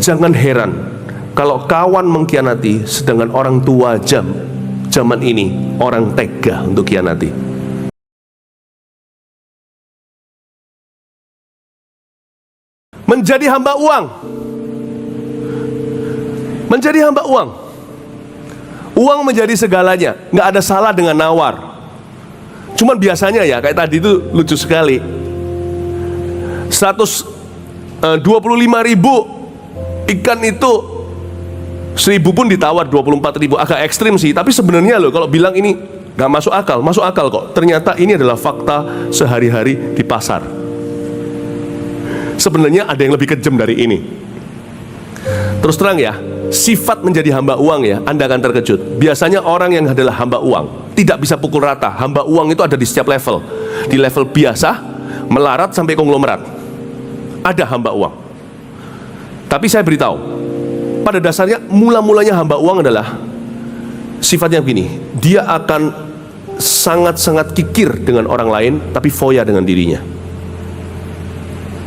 jangan heran kalau kawan mengkhianati, sedangkan orang tua zaman ini orang tega untuk khianati. Menjadi hamba uang. Menjadi hamba uang. Uang menjadi segalanya. Nggak ada salah dengan nawar. Cuman biasanya ya, kayak tadi itu lucu sekali. 125.000 ikan itu 1.000 pun ditawar 24.000. Agak ekstrim sih, tapi sebenarnya loh kalau bilang ini nggak masuk akal kok. Ternyata ini adalah fakta sehari-hari di pasar. Sebenarnya ada yang lebih kejam dari ini. Terus terang ya, sifat menjadi hamba uang ya, Anda akan terkejut. Biasanya orang yang adalah hamba uang tidak bisa pukul rata. Hamba uang itu ada di setiap level. Di level biasa, melarat sampai konglomerat, ada hamba uang. Tapi saya beritahu, pada dasarnya mula-mulanya hamba uang adalah sifatnya begini. Dia akan sangat-sangat kikir dengan orang lain, tapi foya dengan dirinya.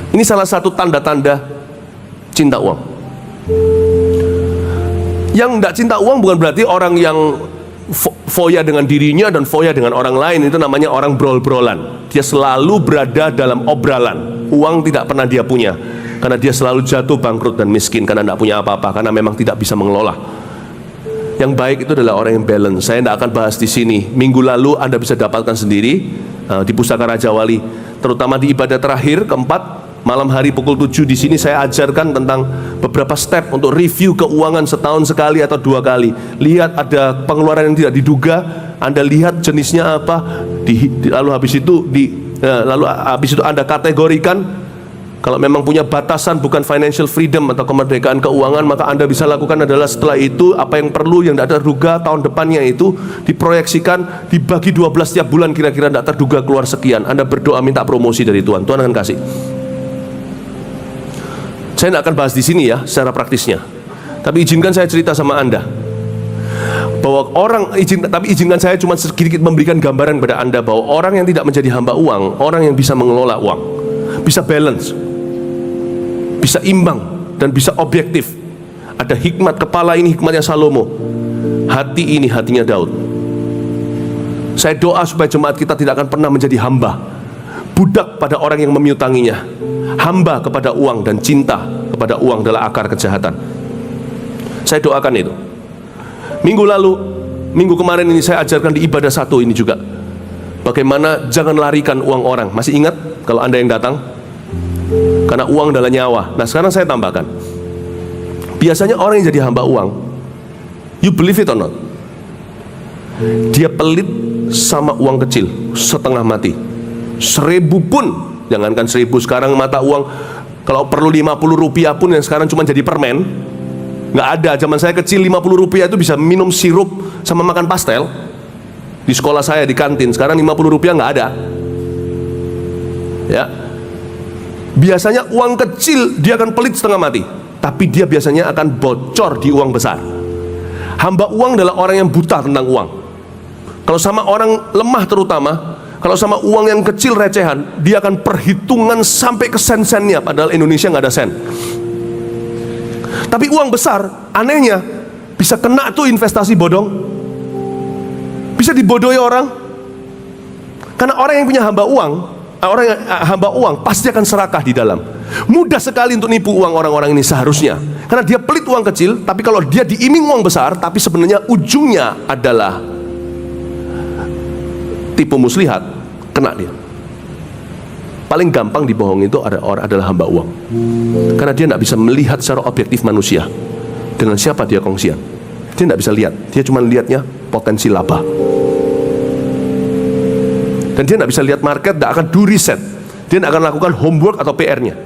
Ini salah satu tanda-tanda cinta uang. Yang tidak cinta uang bukan berarti orang yang foya dengan dirinya dan foya dengan orang lain. Itu namanya orang brol-brolan. Dia selalu berada dalam obralan. Uang tidak pernah dia punya, karena dia selalu jatuh bangkrut dan miskin, karena tidak punya apa-apa, karena memang tidak bisa mengelola. Yang baik itu adalah orang yang balance. Saya tidak akan bahas di sini. Minggu lalu Anda bisa dapatkan sendiri di Pusaka Raja Wali, terutama di ibadah terakhir keempat, malam hari pukul 7 di sini saya ajarkan tentang beberapa step untuk review keuangan setahun sekali atau 2 kali. Lihat ada pengeluaran yang tidak diduga, Anda lihat jenisnya apa, lalu habis itu Anda kategorikan. Kalau memang punya batasan bukan financial freedom atau kemerdekaan keuangan, maka Anda bisa lakukan adalah setelah itu apa yang perlu, yang tidak terduga tahun depannya itu diproyeksikan, dibagi 12 tiap bulan, kira-kira tidak terduga keluar sekian. Anda berdoa minta promosi dari Tuhan, Tuhan akan kasih. Saya tidak akan bahas di sini ya secara praktisnya, tapi izinkan saya cerita sama Anda bahwa izinkan saya cuma sedikit memberikan gambaran kepada Anda bahwa orang yang tidak menjadi hamba uang, orang yang bisa mengelola uang, bisa balance, bisa imbang, dan bisa objektif. Ada hikmat kepala ini, hikmatnya Salomo. Hati ini hatinya Daud. Saya doa supaya jemaat kita tidak akan pernah menjadi hamba, budak pada orang yang memiutanginya. Hamba kepada uang dan cinta kepada uang adalah akar kejahatan. Saya doakan itu. Minggu kemarin ini saya ajarkan di ibadah 1 ini juga, bagaimana jangan larikan uang orang. Masih ingat kalau Anda yang datang? Karena uang adalah nyawa. Nah sekarang saya tambahkan, biasanya orang yang jadi hamba uang, you believe it or not, dia pelit sama uang kecil, setengah mati. 1.000 pun, jangankan 1.000, sekarang mata uang kalau perlu 50 rupiah pun yang sekarang cuma jadi permen. Nggak ada, zaman saya kecil 50 rupiah itu bisa minum sirup sama makan pastel di sekolah saya di kantin. Sekarang 50 rupiah nggak ada ya. Biasanya uang kecil dia akan pelit setengah mati, tapi dia biasanya akan bocor di uang besar. Hamba uang adalah orang yang buta tentang uang. Kalau sama orang lemah terutama, kalau sama uang yang kecil recehan, dia akan perhitungan sampai ke sen-sennya, padahal Indonesia nggak ada sen. Tapi uang besar, anehnya bisa kena tuh investasi bodong, bisa dibodohi orang. Karena orang yang punya hamba uang pasti akan serakah di dalam. Mudah sekali untuk nipu uang orang-orang ini seharusnya, karena dia pelit uang kecil, tapi kalau dia diiming uang besar, tapi sebenarnya ujungnya adalah tipu muslihat, kena dia. Paling gampang dibohong itu adalah hamba uang, karena dia tidak bisa melihat secara objektif manusia dengan siapa dia kongsian. Dia tidak bisa lihat, dia cuma lihatnya potensi laba, dan dia tidak bisa lihat market, tidak akan do riset, dia tidak akan lakukan homework atau PR-nya.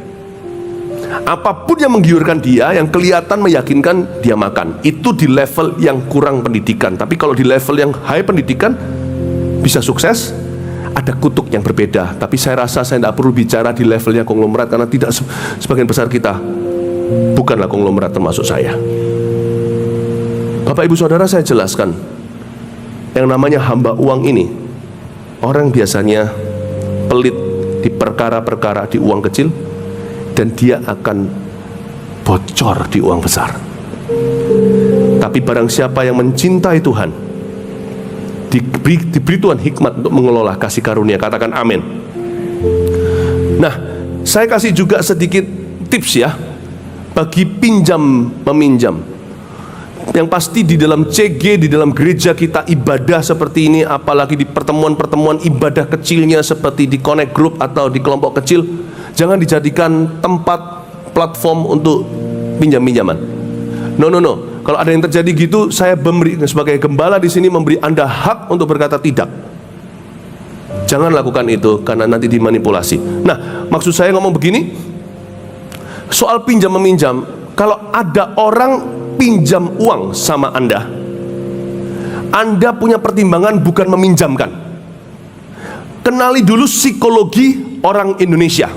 Apapun yang menggiurkan dia, yang kelihatan meyakinkan, dia makan. Itu di level yang kurang pendidikan. Tapi kalau di level yang high pendidikan, bisa sukses. Ada kutuk yang berbeda. Tapi saya rasa saya tidak perlu bicara di levelnya konglomerat, karena tidak sebagian besar kita bukanlah konglomerat, termasuk saya. Bapak ibu saudara, saya jelaskan, yang namanya hamba uang ini, orang biasanya pelit di perkara-perkara di uang kecil, dan dia akan bocor di uang besar. Tapi barang siapa yang mencintai Tuhan, diberi Tuhan hikmat untuk mengelola kasih karunia. Katakan amin. Nah, saya kasih juga sedikit tips ya bagi pinjam meminjam. Yang pasti di dalam CG, di dalam gereja kita ibadah seperti ini, apalagi di pertemuan-pertemuan ibadah kecilnya seperti di Connect Group atau di kelompok kecil, jangan dijadikan tempat platform untuk pinjam-pinjaman. No. Kalau ada yang terjadi gitu, saya sebagai gembala di sini memberi Anda hak untuk berkata tidak. Jangan lakukan itu karena nanti dimanipulasi. Nah, maksud saya ngomong begini, soal pinjam meminjam, kalau ada orang pinjam uang sama Anda punya pertimbangan bukan meminjamkan. Kenali dulu psikologi orang Indonesia.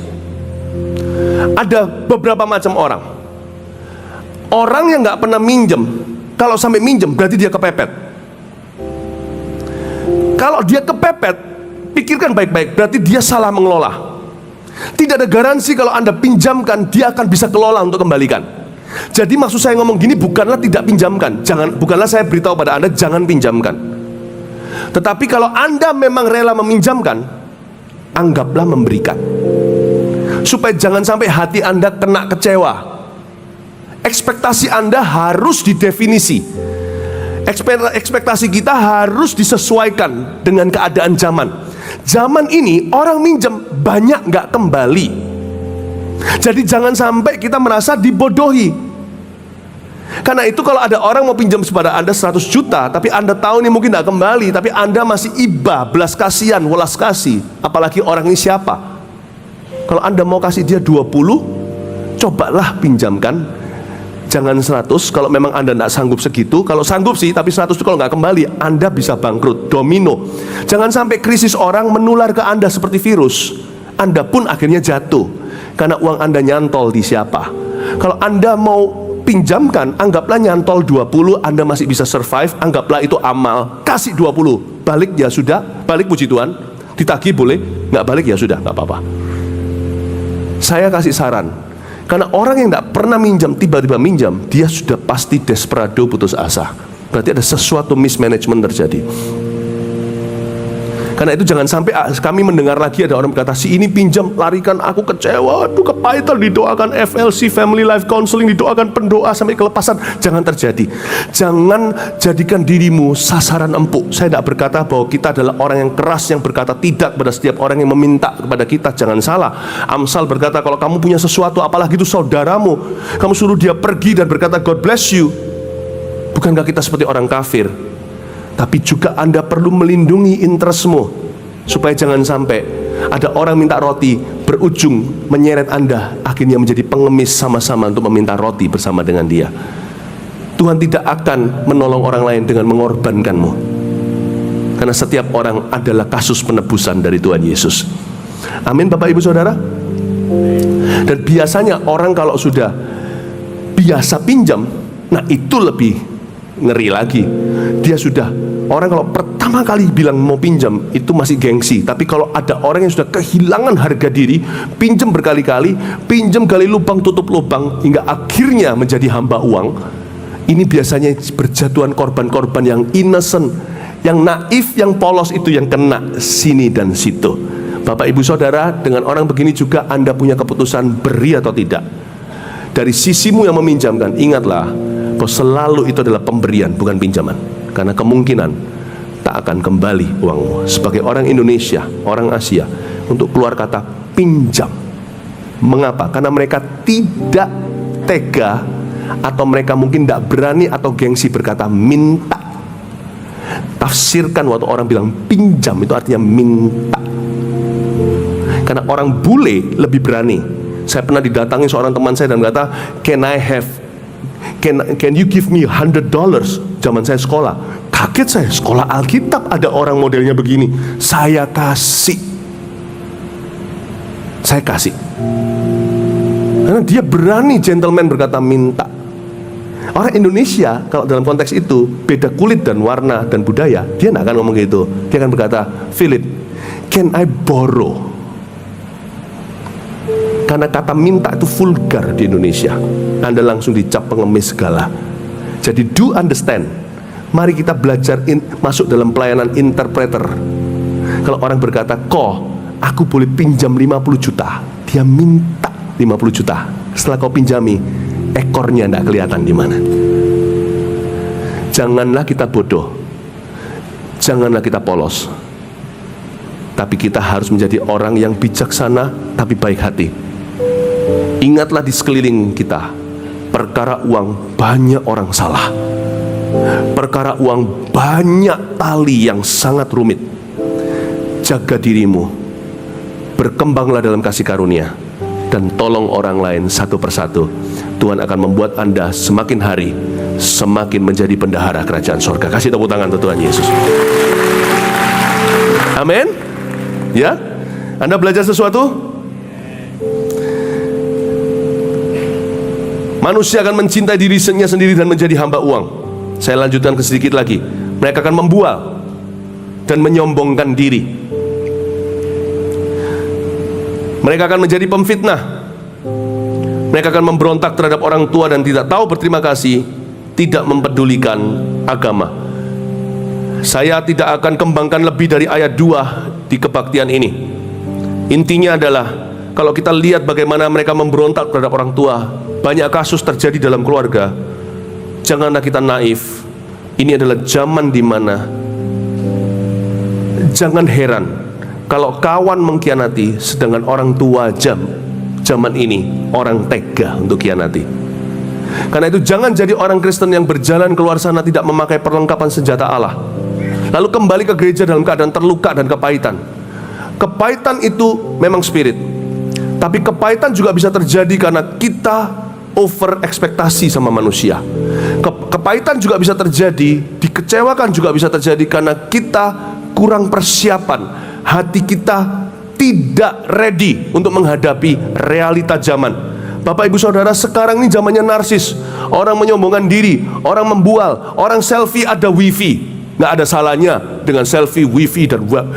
Ada beberapa macam orang. Orang yang nggak pernah minjem, kalau sampai minjem berarti dia kepepet. Kalau dia kepepet, pikirkan baik-baik, berarti dia salah mengelola. Tidak ada garansi kalau Anda pinjamkan dia akan bisa kelola untuk kembalikan. Jadi maksud saya ngomong gini bukanlah tidak pinjamkan, bukanlah saya beritahu pada Anda jangan pinjamkan. Tetapi kalau Anda memang rela meminjamkan, anggaplah memberikan, supaya jangan sampai hati Anda kena kecewa. Ekspektasi Anda harus didefinisi. Ekspektasi kita harus disesuaikan dengan keadaan zaman. Zaman ini orang minjem banyak nggak kembali. Jadi jangan sampai kita merasa dibodohi. Karena itu kalau ada orang mau pinjam kepada Anda 100 juta, tapi Anda tahu ini mungkin nggak kembali, tapi Anda masih iba, belas kasihan, welas kasih. Apalagi orang ini siapa? Kalau Anda mau kasih dia 20, cobalah pinjamkan. Jangan 100 kalau memang Anda tidak sanggup segitu. Kalau sanggup sih, tapi 100 itu kalau nggak kembali, Anda bisa bangkrut, domino. Jangan sampai krisis orang menular ke Anda seperti virus. Anda pun akhirnya jatuh karena uang Anda nyantol di siapa. Kalau Anda mau pinjamkan, anggaplah nyantol 20, Anda masih bisa survive, anggaplah itu amal. Kasih 20, balik ya sudah, balik puji Tuhan. Ditagih boleh, nggak balik ya sudah, nggak apa-apa. Saya kasih saran, karena orang yang tidak pernah minjam tiba-tiba minjam, dia sudah pasti desperado, putus asa. Berarti ada sesuatu mismanagement terjadi. Karena itu jangan sampai kami mendengar lagi ada orang berkata, si ini pinjam, larikan aku, kecewa, aduh kepahitan, didoakan FLC, Family Life Counseling, didoakan pendoa sampai kelepasan. Jangan terjadi. Jangan jadikan dirimu sasaran empuk. Saya tidak berkata bahwa kita adalah orang yang keras yang berkata tidak pada setiap orang yang meminta kepada kita. Jangan salah. Amsal berkata, kalau kamu punya sesuatu, apalagi itu saudaramu, kamu suruh dia pergi dan berkata God bless you. Bukankah kita seperti orang kafir? Tapi juga Anda perlu melindungi interestmu, supaya jangan sampai ada orang minta roti berujung menyeret Anda akhirnya menjadi pengemis sama-sama untuk meminta roti bersama dengan dia. Tuhan tidak akan menolong orang lain dengan mengorbankanmu, karena setiap orang adalah kasus penebusan dari Tuhan Yesus. Amin Bapak Ibu Saudara. Dan biasanya orang kalau sudah biasa pinjam, nah itu lebih ngeri lagi. Dia sudah, orang kalau pertama kali bilang mau pinjam itu masih gengsi. Tapi kalau ada orang yang sudah kehilangan harga diri, pinjam berkali-kali, pinjam gali lubang tutup lubang, hingga akhirnya menjadi hamba uang, ini biasanya berjatuhan korban-korban yang innocent, yang naif, yang polos, itu yang kena sini dan situ. Bapak Ibu Saudara, dengan orang begini juga Anda punya keputusan beri atau tidak. Dari sisimu yang meminjamkan, ingatlah bahwa selalu itu adalah pemberian, bukan pinjaman. Karena kemungkinan tak akan kembali uangmu. Sebagai orang Indonesia, orang Asia, untuk keluar kata pinjam. Mengapa? Karena mereka tidak tega, atau mereka mungkin tidak berani atau gengsi berkata minta. Tafsirkan waktu orang bilang pinjam itu artinya minta. Karena orang bule lebih berani. Saya pernah didatangi seorang teman saya dan berkata, Can you give me $100? Zaman saya sekolah, kaget saya, sekolah Alkitab ada orang modelnya begini. Saya kasih, karena dia berani, gentleman berkata minta. Orang Indonesia kalau dalam konteks itu beda kulit dan warna dan budaya, dia tidak akan ngomong gitu. Dia akan berkata, Philip, can I borrow? Karena kata minta itu vulgar di Indonesia. Anda langsung dicap pengemis segala. Jadi do understand. Mari kita belajar masuk dalam pelayanan interpreter. Kalau orang berkata, aku boleh pinjam 50 juta. Dia minta 50 juta. Setelah kau pinjami, ekornya tidak kelihatan di mana. Janganlah kita bodoh. Janganlah kita polos. Tapi kita harus menjadi orang yang bijaksana tapi baik hati. Ingatlah di sekeliling kita, perkara uang banyak orang salah. Perkara uang banyak tali yang sangat rumit. Jaga dirimu, berkembanglah dalam kasih karunia, dan tolong orang lain satu persatu. Tuhan akan membuat Anda semakin hari semakin menjadi bendahara kerajaan sorga. Kasih tepuk tangan untuk Tuhan Yesus. Amin. Ya, Anda belajar sesuatu? Manusia akan mencintai dirinya sendiri dan menjadi hamba uang. Saya lanjutkan sedikit lagi. Mereka akan membual dan menyombongkan diri. Mereka akan menjadi pemfitnah. Mereka akan memberontak terhadap orang tua dan tidak tahu berterima kasih, tidak mempedulikan agama. Saya tidak akan kembangkan lebih dari ayat 2 di kebaktian ini. Intinya adalah, kalau kita lihat bagaimana mereka memberontak terhadap orang tua, banyak kasus terjadi dalam keluarga. Janganlah kita naif. Ini adalah zaman di mana jangan heran kalau kawan mengkhianati, sedangkan orang tua zaman ini orang tega untuk khianati. Karena itu jangan jadi orang Kristen yang berjalan keluar sana tidak memakai perlengkapan senjata Allah, lalu kembali ke gereja dalam keadaan terluka dan kepahitan. Kepahitan itu memang spirit, tapi kepahitan juga bisa terjadi karena kita over ekspektasi sama manusia. Kepahitan juga bisa terjadi, dikecewakan juga bisa terjadi karena kita kurang persiapan. Hati kita tidak ready untuk menghadapi realita zaman. Bapak ibu saudara, sekarang ini zamannya narsis. Orang menyombongkan diri, orang membual, orang selfie ada wifi. Nggak ada salahnya dengan selfie, wifi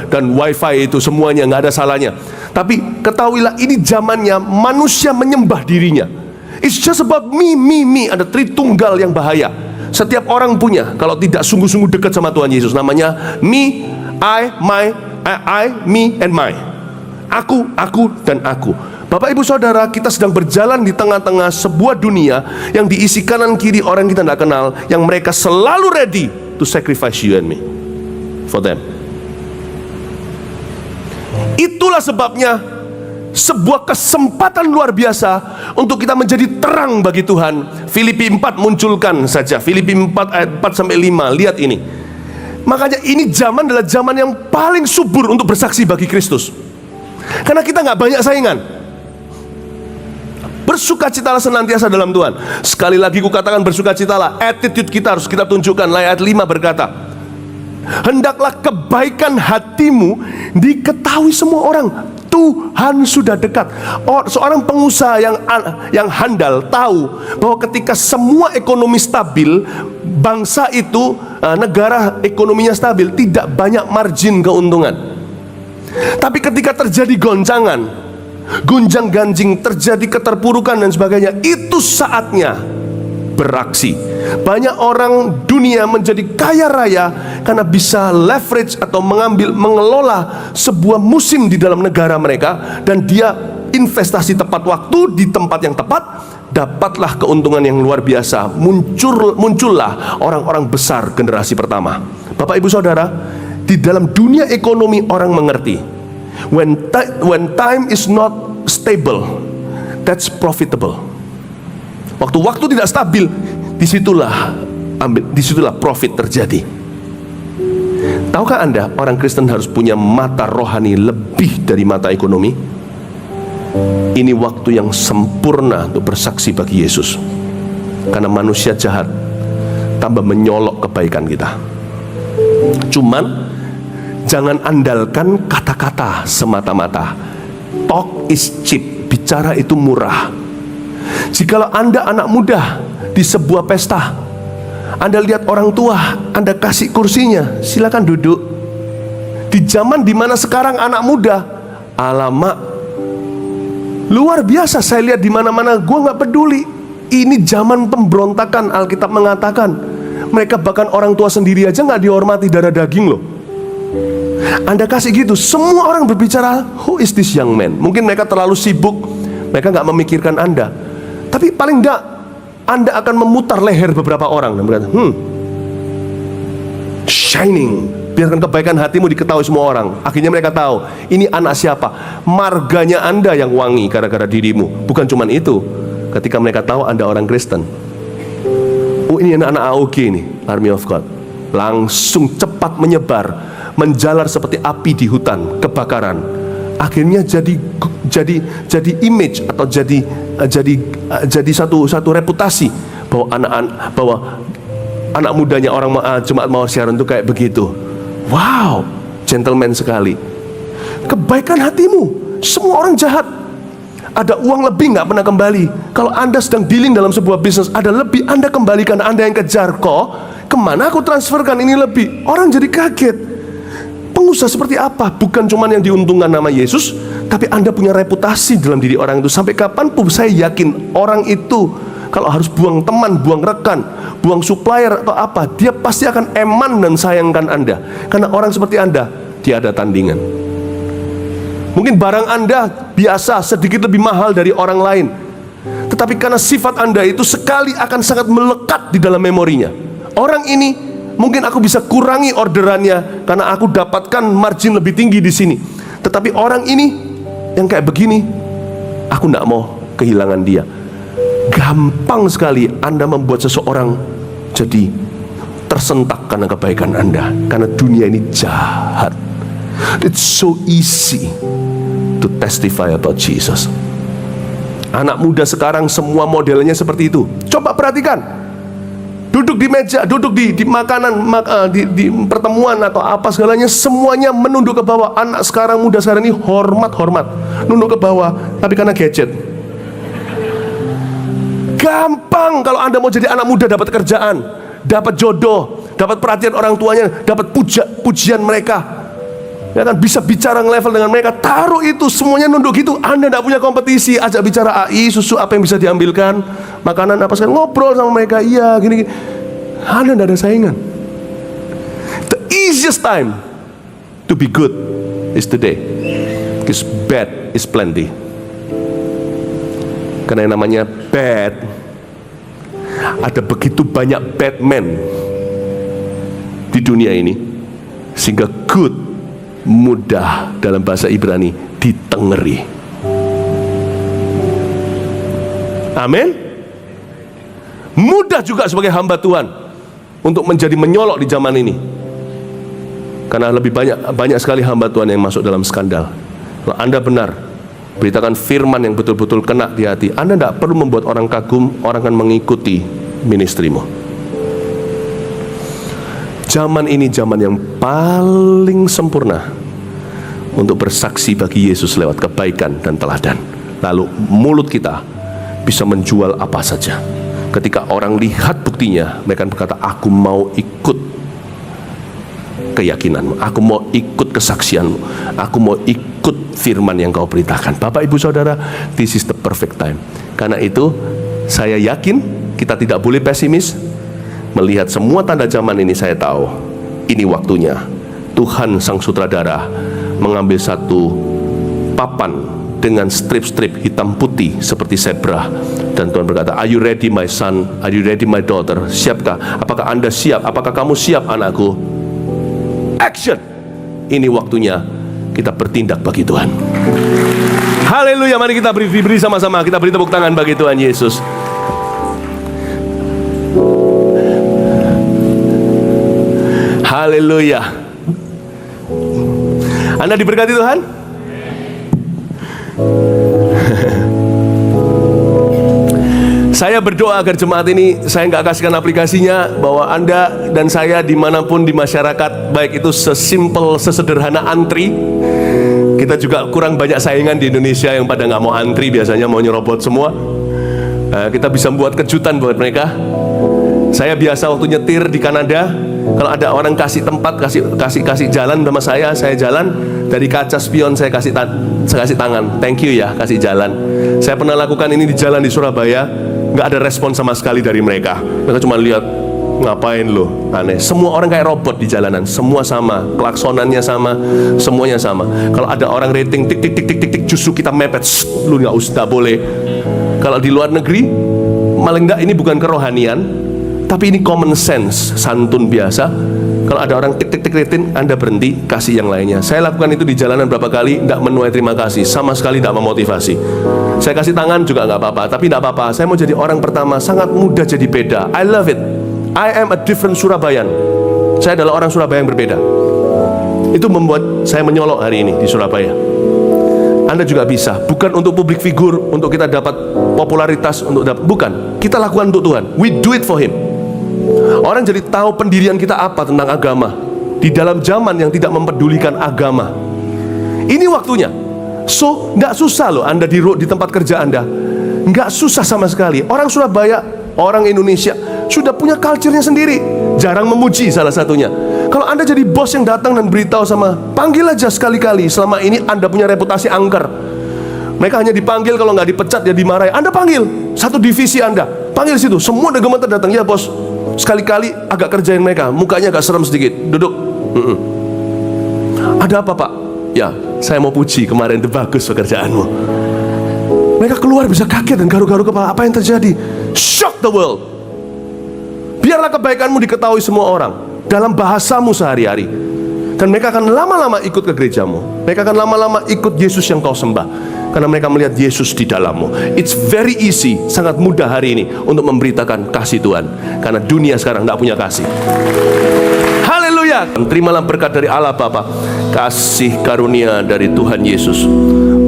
dan wifi itu semuanya nggak ada salahnya. Tapi ketahuilah ini zamannya manusia menyembah dirinya. It's just about me. Ada tritunggal yang bahaya. Setiap orang punya, kalau tidak sungguh-sungguh dekat sama Tuhan Yesus. Namanya me, me, and my. Aku, dan aku. Bapak ibu saudara, kita sedang berjalan di tengah-tengah sebuah dunia yang diisi kanan kiri orang kita tidak kenal, yang mereka selalu ready to sacrifice you and me for them. Itulah sebabnya sebuah kesempatan luar biasa untuk kita menjadi terang bagi Tuhan. Filipi 4 munculkan saja. Filipi 4 ayat 4-5. Lihat ini. Makanya ini zaman adalah zaman yang paling subur untuk bersaksi bagi Kristus. Karena kita nggak banyak saingan. Bersukacitalah senantiasa dalam Tuhan. Sekali lagi kukatakan bersukacitalah. Attitude kita harus kita tunjukkan. Ayat 5 berkata, hendaklah kebaikan hatimu diketahui semua orang. Tuhan sudah dekat. Seorang pengusaha yang handal tahu bahwa ketika semua ekonomi stabil, bangsa itu, negara ekonominya stabil, tidak banyak margin keuntungan. Tapi ketika terjadi goncangan, gunjang-ganjing, terjadi keterpurukan dan sebagainya, itu saatnya beraksi. Banyak orang dunia menjadi kaya raya karena bisa leverage atau mengelola sebuah musim di dalam negara mereka, dan dia investasi tepat waktu di tempat yang tepat, dapatlah keuntungan yang luar biasa. Muncullah orang-orang besar generasi pertama. Bapak ibu saudara, di dalam dunia ekonomi orang mengerti, when time is not stable, that's profitable. Waktu tidak stabil, disitulah profit terjadi. Tahukah Anda, orang Kristen harus punya mata rohani lebih dari mata ekonomi? Ini waktu yang sempurna untuk bersaksi bagi Yesus. Karena manusia jahat tambah menyolok kebaikan kita. Cuman jangan andalkan kata-kata semata-mata. Talk is cheap, bicara itu murah. Jikalau Anda anak muda di sebuah pesta, Anda lihat orang tua, Anda kasih kursinya, silakan duduk. Di zaman dimana sekarang anak muda, alamak, Luar biasa, saya lihat di mana-mana, gue nggak peduli. Ini zaman pemberontakan. Alkitab mengatakan mereka bahkan orang tua sendiri aja nggak dihormati, darah daging loh. Anda kasih gitu, semua orang berbicara, who is this young man? Mungkin mereka terlalu sibuk, mereka nggak memikirkan Anda. Tapi paling nggak, Anda akan memutar leher beberapa orang dan berkata, shining, biarkan kebaikan hatimu diketahui semua orang. Akhirnya mereka tahu, ini anak siapa. Marganya Anda yang wangi gara-gara dirimu. Bukan cuma itu, ketika mereka tahu Anda orang Kristen, oh ini anak-anak AOG nih, Army of God, langsung cepat menyebar, menjalar seperti api di hutan, kebakaran. Akhirnya jadi image atau jadi satu reputasi bahwa anak mudanya orang jemaat Mawar Siaran itu kayak begitu. Wow, gentleman sekali. Kebaikan hatimu, semua orang jahat. Ada uang lebih nggak pernah kembali. Kalau Anda sedang dealing dalam sebuah bisnis, ada lebih, Anda kembalikan. Anda yang kejar, kok kemana aku transferkan ini lebih? Orang jadi kaget. Pengusaha seperti apa? Bukan cuma yang diuntungkan nama Yesus, tapi Anda punya reputasi dalam diri orang itu. Sampai kapanpun saya yakin orang itu kalau harus buang teman, buang rekan, buang supplier atau apa, dia pasti akan eman dan sayangkan Anda. Karena orang seperti Anda, dia ada tandingan. Mungkin barang Anda biasa, sedikit lebih mahal dari orang lain, tetapi karena sifat Anda itu sekali akan sangat melekat di dalam memorinya. Orang ini mungkin aku bisa kurangi orderannya karena aku dapatkan margin lebih tinggi di sini. Tetapi orang ini yang kayak begini, aku tidak mau kehilangan dia. Gampang sekali Anda membuat seseorang jadi tersentak karena kebaikan Anda. Karena dunia ini jahat. It's so easy to testify about Jesus. Anak muda sekarang semua modelnya seperti itu. Coba perhatikan, duduk di meja, duduk di makanan, di pertemuan atau apa segalanya, semuanya menunduk ke bawah. Anak sekarang, muda sekarang ini hormat, nunduk ke bawah, tapi karena gadget. Gampang kalau Anda mau jadi anak muda, dapat kerjaan, dapat jodoh, dapat perhatian orang tuanya, dapat pujian mereka, ya kan, bisa bicara level dengan mereka, taruh itu, semuanya nunduk gitu. Anda tidak punya kompetisi, ajak bicara AI, susu apa yang bisa diambilkan, makanan apa sekali, ngobrol sama mereka, iya gini. Anda tidak ada saingan. The easiest time to be good is today, because bad is plenty. Karena yang namanya bad, ada begitu banyak bad men di dunia ini, sehingga good mudah dalam bahasa Ibrani ditengeri. Amin. Mudah juga sebagai hamba Tuhan untuk menjadi menyolok di zaman ini, karena lebih banyak sekali hamba Tuhan yang masuk dalam skandal. Kalau Anda benar, beritakan firman yang betul-betul kena di hati, Anda tidak perlu membuat orang kagum, orang akan mengikuti ministrimu. Zaman ini zaman yang paling sempurna untuk bersaksi bagi Yesus lewat kebaikan dan teladan. Lalu mulut kita bisa menjual apa saja. Ketika orang lihat buktinya, mereka berkata, aku mau ikut keyakinanmu, aku mau ikut kesaksianmu, aku mau ikut firman yang kau beritakan. Bapak, Ibu, Saudara, this is the perfect time. Karena itu saya yakin kita tidak boleh pesimis. Melihat semua tanda zaman ini, saya tahu ini waktunya Tuhan Sang Sutradara mengambil satu papan dengan strip-strip hitam putih seperti zebra, dan Tuhan berkata, are you ready my son, are you ready my daughter? Siapkah? Apakah Anda siap? Apakah kamu siap, anakku? Action! Ini waktunya kita bertindak bagi Tuhan. Haleluya, mari kita beri sama-sama, kita beri tepuk tangan bagi Tuhan Yesus. Haleluya. Anda diberkati Tuhan? Saya berdoa agar jemaat ini, saya nggak kasihkan aplikasinya, bahwa Anda dan saya dimanapun di masyarakat, baik itu sesimpel, sesederhana antri. Kita juga kurang banyak saingan di Indonesia yang pada nggak mau antri, biasanya mau nyerobot semua. Kita bisa membuat kejutan buat mereka. Saya biasa waktu nyetir di Kanada, kalau ada orang kasih tempat, kasih jalan sama saya jalan, Dari kaca spion saya kasih tangan, thank you ya, kasih jalan. Saya pernah lakukan ini di jalan di Surabaya, nggak ada respon sama sekali dari mereka. Mereka cuma lihat, ngapain lo, aneh. Semua orang kayak robot di jalanan, semua sama, klaksonannya sama, semuanya sama. Kalau ada orang rating tik tik tik tik tik tik, justru kita mepet, lu nggak usah, boleh. Kalau di luar negeri, malah enggak, ini bukan kerohanian, tapi ini common sense, santun biasa. Kalau ada orang tik tik tik rating, Anda berhenti, kasih yang lainnya. Saya lakukan itu di jalanan berapa kali, enggak menuai terima kasih, sama sekali enggak memotivasi. Saya kasih tangan juga enggak apa-apa, tapi enggak apa-apa. Saya mau jadi orang pertama, sangat mudah jadi beda. I love it. I am a different Surabayan. Saya adalah orang Surabaya yang berbeda. Itu membuat saya menyolok hari ini di Surabaya. Anda juga bisa, bukan untuk publik figur, untuk kita dapat popularitas, bukan. Kita lakukan untuk Tuhan. We do it for Him. Orang jadi tahu pendirian kita apa tentang agama di dalam zaman yang tidak mempedulikan agama. Ini waktunya. So, nggak susah loh Anda di tempat kerja Anda. Nggak susah sama sekali. Orang Surabaya, orang Indonesia sudah punya culture-nya sendiri. Jarang memuji salah satunya. Kalau Anda jadi bos yang datang dan beritahu sama, panggil aja sekali-kali. Selama ini Anda punya reputasi angker. Mereka hanya dipanggil, kalau nggak dipecat ya dimarahi. Anda panggil satu divisi Anda, panggil situ. Semua udah gemeter datang. Ya bos, sekali-kali agak kerjain mereka. Mukanya agak serem sedikit. Duduk. Ada apa pak? Ya, saya mau puji, kemarin itu bagus pekerjaanmu. Mereka keluar bisa kaget dan garu-garu kepala. Apa yang terjadi? Shock the world. Biarlah kebaikanmu diketahui semua orang dalam bahasamu sehari-hari. Dan mereka akan lama-lama ikut ke gerejamu. Mereka akan lama-lama ikut Yesus yang kau sembah, karena mereka melihat Yesus di dalammu. It's very easy, sangat mudah hari ini untuk memberitakan kasih Tuhan, karena dunia sekarang tidak punya kasih. Haleluya. Terimalah berkat dari Allah Bapa, kasih karunia dari Tuhan Yesus,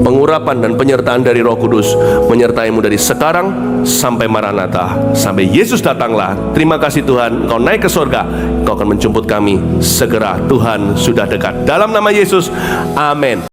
pengurapan dan penyertaan dari Roh Kudus menyertaimu dari sekarang sampai Maranatha, sampai Yesus datanglah. Terima kasih Tuhan, Engkau naik ke surga, Engkau akan menjemput kami segera. Tuhan sudah dekat. Dalam nama Yesus, amin.